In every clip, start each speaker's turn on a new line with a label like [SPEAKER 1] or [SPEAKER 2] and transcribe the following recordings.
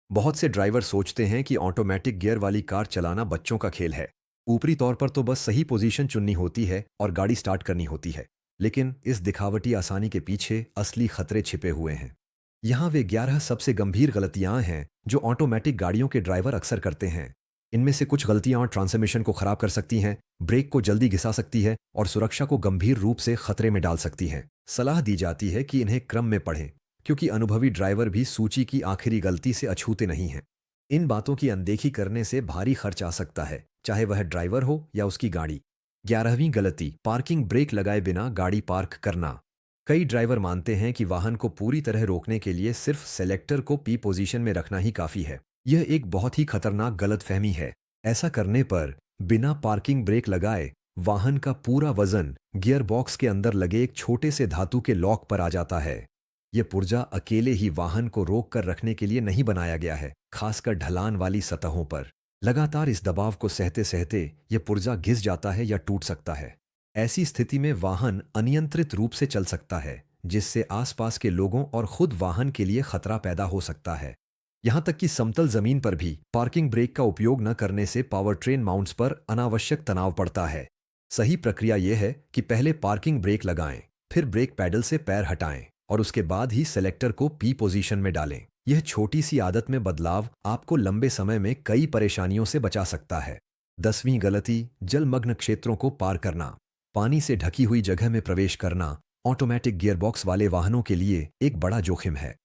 [SPEAKER 1] बहुत से ड्राइवर सोचते हैं कि ऑटोमेटिक गियर वाली कार चलाना बच्चों का खेल है। ऊपरी तौर पर तो बस सही पोजीशन चुननी होती है और गाड़ी स्टार्ट करनी होती है। लेकिन इस दिखावटी आसानी के पीछे असली खतरे छिपे हुए हैं। यहाँ वे 11 सबसे गंभीर गलतियां हैं जो ऑटोमेटिक गाड़ियों के ड्राइवर अक्सर करते हैं। इनमें से कुछ गलतियां ट्रांसमिशन को खराब कर सकती हैं, ब्रेक को जल्दी घिसा सकती है और सुरक्षा को गंभीर रूप से खतरे में डाल सकती हैं। सलाह दी जाती है कि इन्हें क्रम में पढ़ें, क्योंकि अनुभवी ड्राइवर भी सूची की आखिरी गलती से अछूते नहीं हैं। इन बातों की अनदेखी करने से भारी खर्च आ सकता है, चाहे वह ड्राइवर हो या उसकी गाड़ी। 11वीं गलती, पार्किंग ब्रेक लगाए बिना गाड़ी पार्क करना। कई ड्राइवर मानते हैं कि वाहन को पूरी तरह रोकने के लिए सिर्फ सेलेक्टर को पी पोजीशन में रखना ही काफी है। यह एक बहुत ही खतरनाक गलतफहमी है। ऐसा करने पर बिना पार्किंग ब्रेक लगाए वाहन का पूरा वजन गियर बॉक्स के अंदर लगे एक छोटे से धातु के लॉक पर आ जाता है। यह पुर्जा अकेले ही वाहन को रोक कर रखने के लिए नहीं बनाया गया है, खासकर ढलान वाली सतहों पर। लगातार इस दबाव को सहते सहते यह पुर्जा घिस जाता है या टूट सकता है। ऐसी स्थिति में वाहन अनियंत्रित रूप से चल सकता है, जिससे आसपास के लोगों और खुद वाहन के लिए खतरा पैदा हो सकता है। यहां तक कि समतल जमीन पर भी पार्किंग ब्रेक का उपयोग न करने से पावर ट्रेन माउंट्स पर अनावश्यक तनाव पड़ता है। सही प्रक्रिया यह है कि पहले पार्किंग ब्रेक लगाएं, फिर ब्रेक पैडल से पैर हटाएं और उसके बाद ही सेलेक्टर को पी पोजीशन में डालें। यह छोटी सी आदत में बदलाव आपको लंबे समय में कई परेशानियों से बचा सकता है। 10वीं गलती, जलमग्न क्षेत्रों को पार करना। पानी से ढकी हुई जगह में प्रवेश करना ऑटोमेटिक गियरबॉक्स वाले वाहनों के लिए एक बड़ा जोखिम है।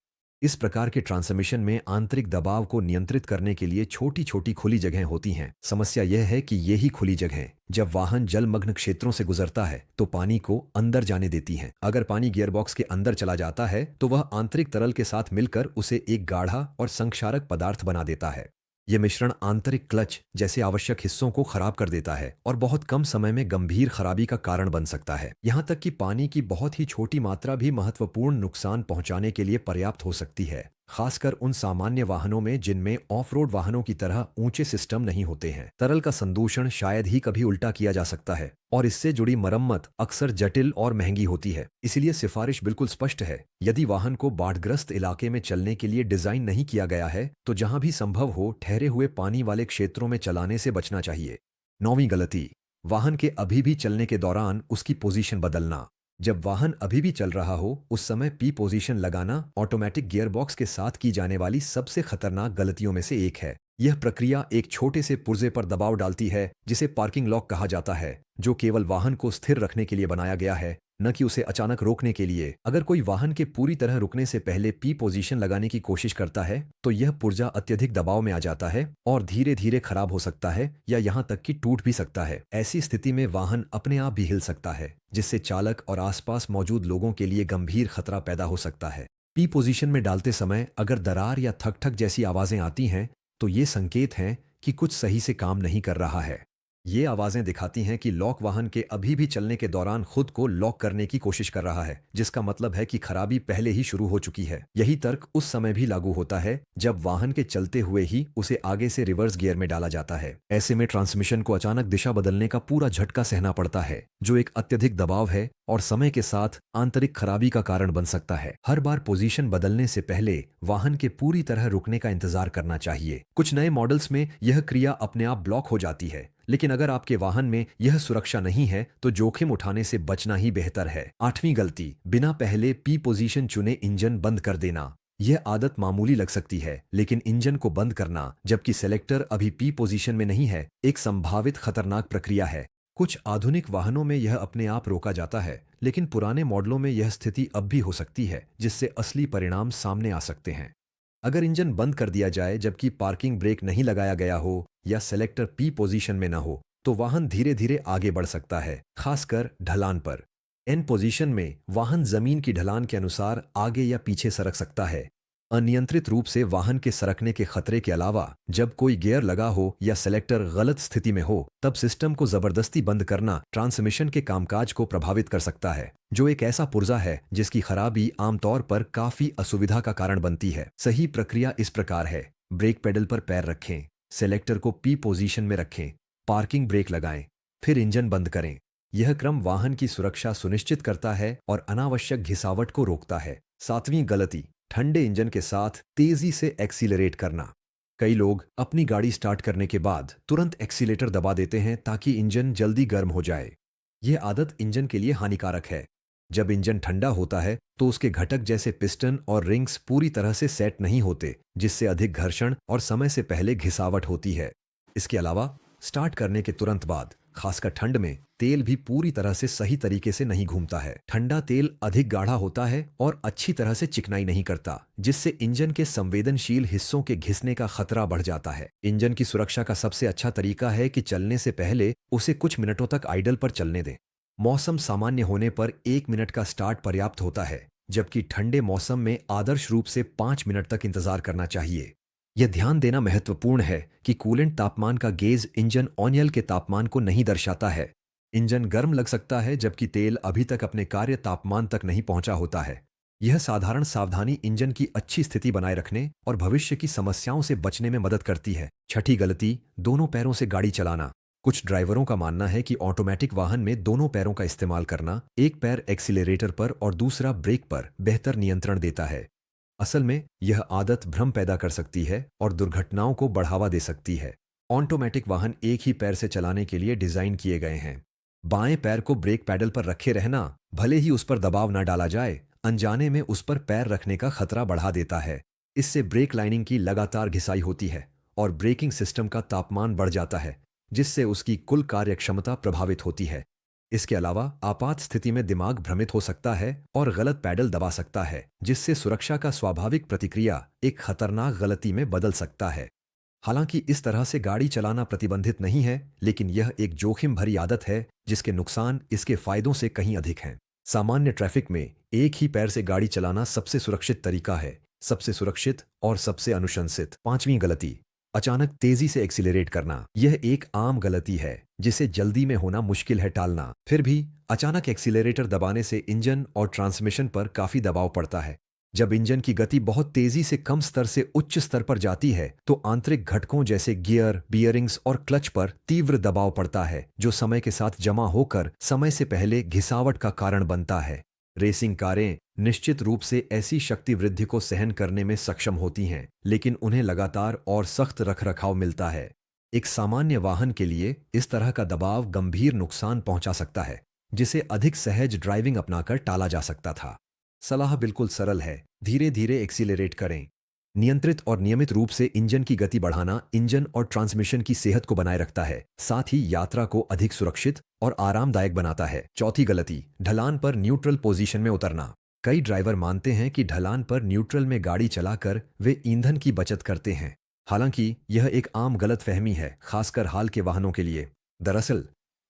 [SPEAKER 1] इस प्रकार के ट्रांसमिशन में आंतरिक दबाव को नियंत्रित करने के लिए छोटी छोटी खुली जगहें होती हैं। समस्या यह है कि यही खुली जगहें जब वाहन जलमग्न क्षेत्रों से गुजरता है तो पानी को अंदर जाने देती हैं। अगर पानी गियरबॉक्स के अंदर चला जाता है तो वह आंतरिक तरल के साथ मिलकर उसे एक गाढ़ा और संक्षारक पदार्थ बना देता है। यह मिश्रण आंतरिक क्लच जैसे आवश्यक हिस्सों को खराब कर देता है और बहुत कम समय में गंभीर खराबी का कारण बन सकता है। यहां तक कि पानी की बहुत ही छोटी मात्रा भी महत्वपूर्ण नुकसान पहुंचाने के लिए पर्याप्त हो सकती है, खासकर उन सामान्य वाहनों में जिनमें ऑफ रोड वाहनों की तरह ऊंचे सिस्टम नहीं होते हैं। तरल का संदूषण शायद ही कभी उल्टा किया जा सकता है और इससे जुड़ी मरम्मत अक्सर जटिल और महंगी होती है। इसीलिए सिफारिश बिल्कुल स्पष्ट है, यदि वाहन को बाढ़ग्रस्त इलाके में चलने के लिए डिजाइन नहीं किया गया है तो जहां भी संभव हो ठहरे हुए पानी वाले क्षेत्रों में चलाने से बचना चाहिए। 9वीं गलती, वाहन के अभी भी चलने के दौरान उसकी पोजीशन बदलना। जब वाहन अभी भी चल रहा हो उस समय पी पोजीशन लगाना ऑटोमेटिक गियरबॉक्स के साथ की जाने वाली सबसे खतरनाक गलतियों में से एक है। यह प्रक्रिया एक छोटे से पुर्जे पर दबाव डालती है जिसे पार्किंग लॉक कहा जाता है, जो केवल वाहन को स्थिर रखने के लिए बनाया गया है, न कि उसे अचानक रोकने के लिए। अगर कोई वाहन के पूरी तरह रुकने से पहले पी पोजीशन लगाने की कोशिश करता है तो यह पुर्जा अत्यधिक दबाव में आ जाता है और धीरे धीरे खराब हो सकता है या यहां तक कि टूट भी सकता है। ऐसी स्थिति में वाहन अपने आप भी हिल सकता है, जिससे चालक और आसपास मौजूद लोगों के लिए गंभीर खतरा पैदा हो सकता है। पी पोजीशन में डालते समय अगर दरार या थक थक जैसी आवाजें आती हैं तो ये संकेत हैं कि कुछ सही से काम नहीं कर रहा है। ये आवाजें दिखाती हैं कि लॉक वाहन के अभी भी चलने के दौरान खुद को लॉक करने की कोशिश कर रहा है, जिसका मतलब है कि खराबी पहले ही शुरू हो चुकी है। यही तर्क उस समय भी लागू होता है जब वाहन के चलते हुए ही उसे आगे से रिवर्स गियर में डाला जाता है। ऐसे में ट्रांसमिशन को अचानक दिशा बदलने का पूरा झटका सहना पड़ता है, जो एक अत्यधिक दबाव है और समय के साथ आंतरिक खराबी का कारण बन सकता है। हर बार पोजीशन बदलने से पहले वाहन के पूरी तरह रुकने का इंतजार करना चाहिए। कुछ नए मॉडल्स में यह क्रिया अपने आप ब्लॉक हो जाती है, लेकिन अगर आपके वाहन में यह सुरक्षा नहीं है तो जोखिम उठाने से बचना ही बेहतर है। 8वीं गलती, बिना पहले पी पोजीशन चुने इंजन बंद कर देना। यह आदत मामूली लग सकती है, लेकिन इंजन को बंद करना जबकि सेलेक्टर अभी पी पोजीशन में नहीं है एक संभावित खतरनाक प्रक्रिया है। कुछ आधुनिक वाहनों में यह अपने आप रोका जाता है, लेकिन पुराने मॉडलों में यह स्थिति अब भी हो सकती है, जिससे असली परिणाम सामने आ सकते हैं। अगर इंजन बंद कर दिया जाए जबकि पार्किंग ब्रेक नहीं लगाया गया हो या सेलेक्टर पी पोजीशन में न हो तो वाहन धीरे धीरे आगे बढ़ सकता है, खासकर ढलान पर। एन पोजीशन में वाहन जमीन की ढलान के अनुसार आगे या पीछे सरक सकता है। अनियंत्रित रूप से वाहन के सरकने के खतरे के अलावा जब कोई गियर लगा हो या सेलेक्टर गलत स्थिति में हो तब सिस्टम को जबरदस्ती बंद करना ट्रांसमिशन के कामकाज को प्रभावित कर सकता है, जो एक ऐसा पुर्जा है जिसकी खराबी आमतौर पर काफी असुविधा का कारण बनती है। सही प्रक्रिया इस प्रकार है: ब्रेक पेडल पर पैर रखें, सेलेक्टर को पी पोजीशन में रखें, पार्किंग ब्रेक लगाएं, फिर इंजन बंद करें। यह क्रम वाहन की सुरक्षा सुनिश्चित करता है और अनावश्यक घिसावट को रोकता है। 7वीं गलती, ठंडे इंजन के साथ तेजी से एक्सीलरेट करना। कई लोग अपनी गाड़ी स्टार्ट करने के बाद तुरंत एक्सीलेटर दबा देते हैं ताकि इंजन जल्दी गर्म हो जाए। यह आदत इंजन के लिए हानिकारक है। जब इंजन ठंडा होता है तो उसके घटक जैसे पिस्टन और रिंग्स पूरी तरह से सेट नहीं होते, जिससे अधिक घर्षण और समय से पहले घिसावट होती है। इसके अलावा स्टार्ट करने के तुरंत बाद, खासकर ठंड में, तेल भी पूरी तरह से सही तरीके से नहीं घूमता है। ठंडा तेल अधिक गाढ़ा होता है और अच्छी तरह से चिकनाई नहीं करता, जिससे इंजन के संवेदनशील हिस्सों के घिसने का खतरा बढ़ जाता है। इंजन की सुरक्षा का सबसे अच्छा तरीका है कि चलने से पहले उसे कुछ मिनटों तक आइडल पर चलने दें। मौसम सामान्य होने पर 1 मिनट का स्टार्ट पर्याप्त होता है, जबकि ठंडे मौसम में आदर्श रूप से 5 मिनट तक इंतजार करना चाहिए। यह ध्यान देना महत्वपूर्ण है कि कूलेंट तापमान का गेज इंजन ऑयल के तापमान को नहीं दर्शाता है। इंजन गर्म लग सकता है जबकि तेल अभी तक अपने कार्य तापमान तक नहीं पहुंचा होता है। यह साधारण सावधानी इंजन की अच्छी स्थिति बनाए रखने और भविष्य की समस्याओं से बचने में मदद करती है। छठी गलती, दोनों पैरों से गाड़ी चलाना। कुछ ड्राइवरों का मानना है कि ऑटोमेटिक वाहन में दोनों पैरों का इस्तेमाल करना, एक पैर एक्सीलरेटर पर और दूसरा ब्रेक पर, बेहतर नियंत्रण देता है। असल में यह आदत भ्रम पैदा कर सकती है और दुर्घटनाओं को बढ़ावा दे सकती है। ऑटोमेटिक वाहन एक ही पैर से चलाने के लिए डिजाइन किए गए हैं। बाएं पैर को ब्रेक पैडल पर रखे रहना, भले ही उस पर दबाव न डाला जाए, अनजाने में उस पर पैर रखने का खतरा बढ़ा देता है। इससे ब्रेक लाइनिंग की लगातार घिसाई होती है और ब्रेकिंग सिस्टम का तापमान बढ़ जाता है, जिससे उसकी कुल कार्यक्षमता प्रभावित होती है। इसके अलावा आपात स्थिति में दिमाग भ्रमित हो सकता है और गलत पैडल दबा सकता है, जिससे सुरक्षा का स्वाभाविक प्रतिक्रिया एक खतरनाक गलती में बदल सकता है। हालांकि इस तरह से गाड़ी चलाना प्रतिबंधित नहीं है, लेकिन यह एक जोखिम भरी आदत है जिसके नुकसान इसके फायदों से कहीं अधिक हैं। सामान्य ट्रैफिक में एक ही पैर से गाड़ी चलाना सबसे सुरक्षित तरीका है, सबसे सुरक्षित और सबसे अनुशंसित। पांचवी गलती, अचानक तेजी से एक्सीलरेट करना। यह एक आम गलती है जिसे जल्दी में होना मुश्किल है टालना। फिर भी अचानक एक्सीलरेटर दबाने से इंजन और ट्रांसमिशन पर काफी दबाव पड़ता है। जब इंजन की गति बहुत तेजी से कम स्तर से उच्च स्तर पर जाती है तो आंतरिक घटकों जैसे गियर, बियरिंग्स और क्लच पर तीव्र दबाव पड़ता है, जो समय के साथ जमा होकर समय से पहले घिसावट का कारण बनता है। रेसिंग कारें निश्चित रूप से ऐसी शक्ति वृद्धि को सहन करने में सक्षम होती हैं, लेकिन उन्हें लगातार और सख्त रखरखाव मिलता है। एक सामान्य वाहन के लिए इस तरह का दबाव गंभीर नुकसान पहुंचा सकता है, जिसे अधिक सहज ड्राइविंग अपनाकर टाला जा सकता था। सलाह बिल्कुल सरल है, धीरे धीरे एक्सीलरेट करें। नियंत्रित और नियमित रूप से इंजन की गति बढ़ाना इंजन और ट्रांसमिशन की सेहत को बनाए रखता है, साथ ही यात्रा को अधिक सुरक्षित और आरामदायक बनाता है। चौथी गलती, ढलान पर न्यूट्रल पोजीशन में उतरना। कई ड्राइवर मानते हैं कि ढलान पर न्यूट्रल में गाड़ी चलाकर वे ईंधन की बचत करते हैं। हालांकि यह एक आम गलतफहमी है, खासकर हाल के वाहनों के लिए। दरअसल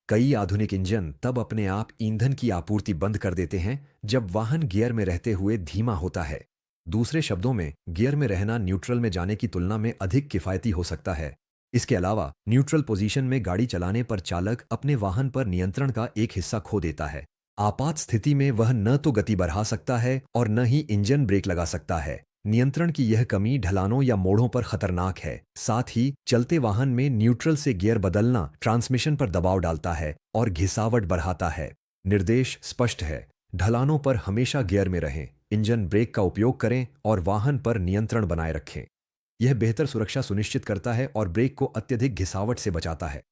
[SPEAKER 1] कई आधुनिक इंजन तब अपने आप ईंधन की आपूर्ति बंद कर देते हैं जब वाहन गियर में रहते हुए धीमा होता है। दूसरे शब्दों में, गियर में रहना न्यूट्रल में जाने की तुलना में अधिक किफायती हो सकता है। इसके अलावा न्यूट्रल पोजीशन में गाड़ी चलाने पर चालक अपने वाहन पर नियंत्रण का एक हिस्सा खो देता है। आपात स्थिति में वह न तो गति बढ़ा सकता है और न ही इंजन ब्रेक लगा सकता है। नियंत्रण की यह कमी ढलानों या मोड़ों पर खतरनाक है। साथ ही चलते वाहन में न्यूट्रल से गियर बदलना ट्रांसमिशन पर दबाव डालता है और घिसावट बढ़ाता है। निर्देश स्पष्ट है, ढलानों पर हमेशा गियर में रहें, इंजन ब्रेक का उपयोग करें और वाहन पर नियंत्रण बनाए रखें। यह बेहतर सुरक्षा सुनिश्चित करता है और ब्रेक को अत्यधिक घिसावट से बचाता है।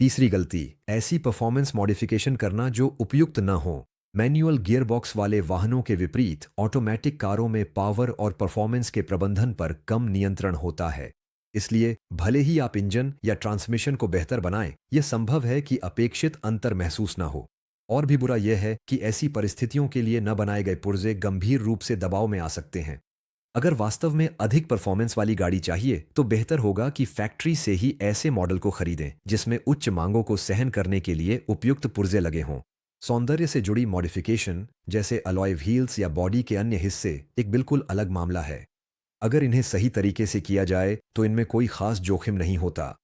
[SPEAKER 1] तीसरी गलती, ऐसी परफॉर्मेंस मॉडिफिकेशन करना जो उपयुक्त न हो। मैनुअल गियरबॉक्स वाले वाहनों के विपरीत ऑटोमेटिक कारों में पावर और परफॉर्मेंस के प्रबंधन पर कम नियंत्रण होता है। इसलिए भले ही आप इंजन या ट्रांसमिशन को बेहतर बनाएं, यह संभव है कि अपेक्षित अंतर महसूस न हो। और भी बुरा यह है कि ऐसी परिस्थितियों के लिए न बनाए गए पुर्जे गंभीर रूप से दबाव में आ सकते हैं। अगर वास्तव में अधिक परफॉर्मेंस वाली गाड़ी चाहिए तो बेहतर होगा कि फैक्ट्री से ही ऐसे मॉडल को खरीदें जिसमें उच्च मांगों को सहन करने के लिए उपयुक्त पुर्जे लगे हों। सौंदर्य से जुड़ी मॉडिफिकेशन जैसे अलॉय व्हील्स या बॉडी के अन्य हिस्से एक बिल्कुल अलग मामला है। अगर इन्हें सही तरीके से किया जाए तो इनमें कोई खास जोखिम नहीं होता,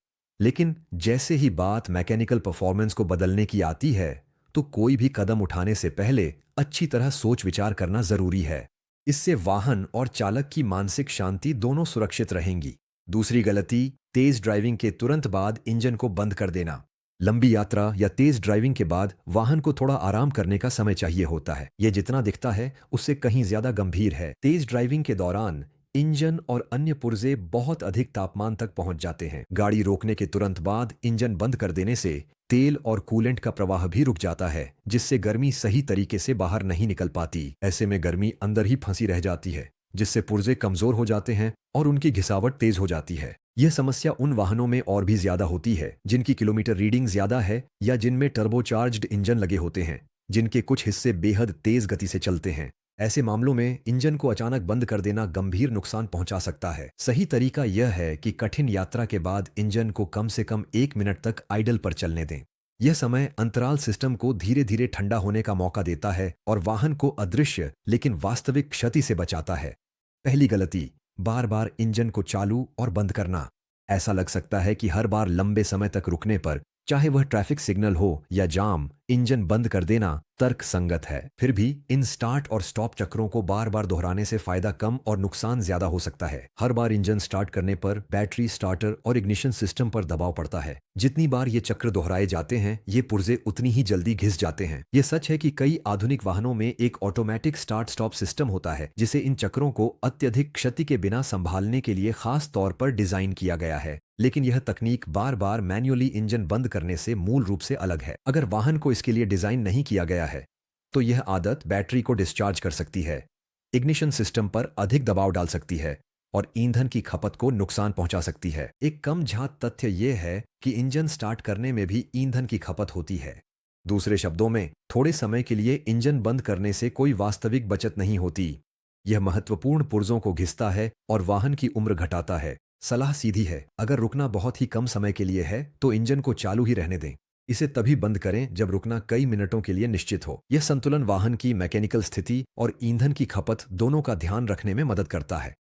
[SPEAKER 1] लेकिन जैसे ही बात मैकेनिकल परफॉर्मेंस को बदलने की आती है तो कोई भी कदम उठाने से पहले अच्छी तरह सोच विचार करना जरूरी है। इससे वाहन और चालक की मानसिक शांति दोनों सुरक्षित रहेंगी। दूसरी गलती, तेज ड्राइविंग के तुरंत बाद इंजन को बंद कर देना। लंबी यात्रा या तेज ड्राइविंग के बाद वाहन को थोड़ा आराम करने का समय चाहिए होता है। ये जितना दिखता है उससे कहीं ज्यादा गंभीर है। तेज ड्राइविंग के दौरान इंजन और अन्य पुर्जे बहुत अधिक तापमान तक पहुंच जाते हैं। गाड़ी रोकने के तुरंत बाद इंजन बंद कर देने से तेल और कूलेंट का प्रवाह भी रुक जाता है, जिससे गर्मी सही तरीके से बाहर नहीं निकल पाती। ऐसे में गर्मी अंदर ही फंसी रह जाती है, जिससे पुर्जे कमजोर हो जाते हैं और उनकी घिसावट तेज हो जाती है। यह समस्या उन वाहनों में और भी ज्यादा होती है जिनकी किलोमीटर रीडिंग ज्यादा है या जिनमें टर्बोचार्ज्ड इंजन लगे होते हैं, जिनके कुछ हिस्से बेहद तेज गति से चलते हैं। ऐसे मामलों में इंजन को अचानक बंद कर देना गंभीर नुकसान पहुंचा सकता है। सही तरीका यह है कि कठिन यात्रा के बाद इंजन को कम से कम 1 मिनट तक आइडल पर चलने दें। यह समय अंतराल सिस्टम को धीरे धीरे ठंडा होने का मौका देता है और वाहन को अदृश्य लेकिन वास्तविक क्षति से बचाता है। पहली गलती, बार बार इंजन को चालू और बंद करना। ऐसा लग सकता है कि हर बार लंबे समय तक रुकने पर, चाहे वह ट्रैफिक सिग्नल हो या जाम, इंजन बंद कर देना तर्क संगत है। फिर भी इन स्टार्ट और स्टॉप चक्रों को बार बार दोहराने से फायदा कम और नुकसान ज्यादा हो सकता है। हर बार इंजन स्टार्ट करने पर बैटरी, स्टार्टर और इग्निशन सिस्टम पर दबाव पड़ता है। जितनी बार ये चक्र दोहराए जाते हैं, ये पुर्जे उतनी ही जल्दी घिस जाते हैं। ये सच है कि कई आधुनिक वाहनों में एक ऑटोमेटिक स्टार्ट स्टॉप सिस्टम होता है, जिसे इन चक्रों को अत्यधिक क्षति के बिना संभालने के लिए खास तौर पर डिजाइन किया गया है। लेकिन यह तकनीक बार बार मैन्युअली इंजन बंद करने से मूल रूप से अलग है। अगर वाहन को इसके लिए डिजाइन नहीं किया गया है, तो यह आदत बैटरी को डिस्चार्ज कर सकती है, इग्निशन सिस्टम पर अधिक दबाव डाल सकती है और ईंधन की खपत को नुकसान पहुंचा सकती है। एक कम झांक तथ्य यह है कि इंजन स्टार्ट करने में भी ईंधन की खपत होती है। दूसरे शब्दों में, थोड़े समय के लिए इंजन बंद करने से कोई वास्तविक बचत नहीं होती। यह महत्वपूर्ण पुर्जों को घिसता है और वाहन की उम्र घटाता है। सलाह सीधी है, अगर रुकना बहुत ही कम समय के लिए है तो इंजन को चालू ही रहने दें। इसे तभी बंद करें जब रुकना कई मिनटों के लिए निश्चित हो। यह संतुलन वाहन की मैकेनिकल स्थिति और ईंधन की खपत दोनों का ध्यान रखने में मदद करता है।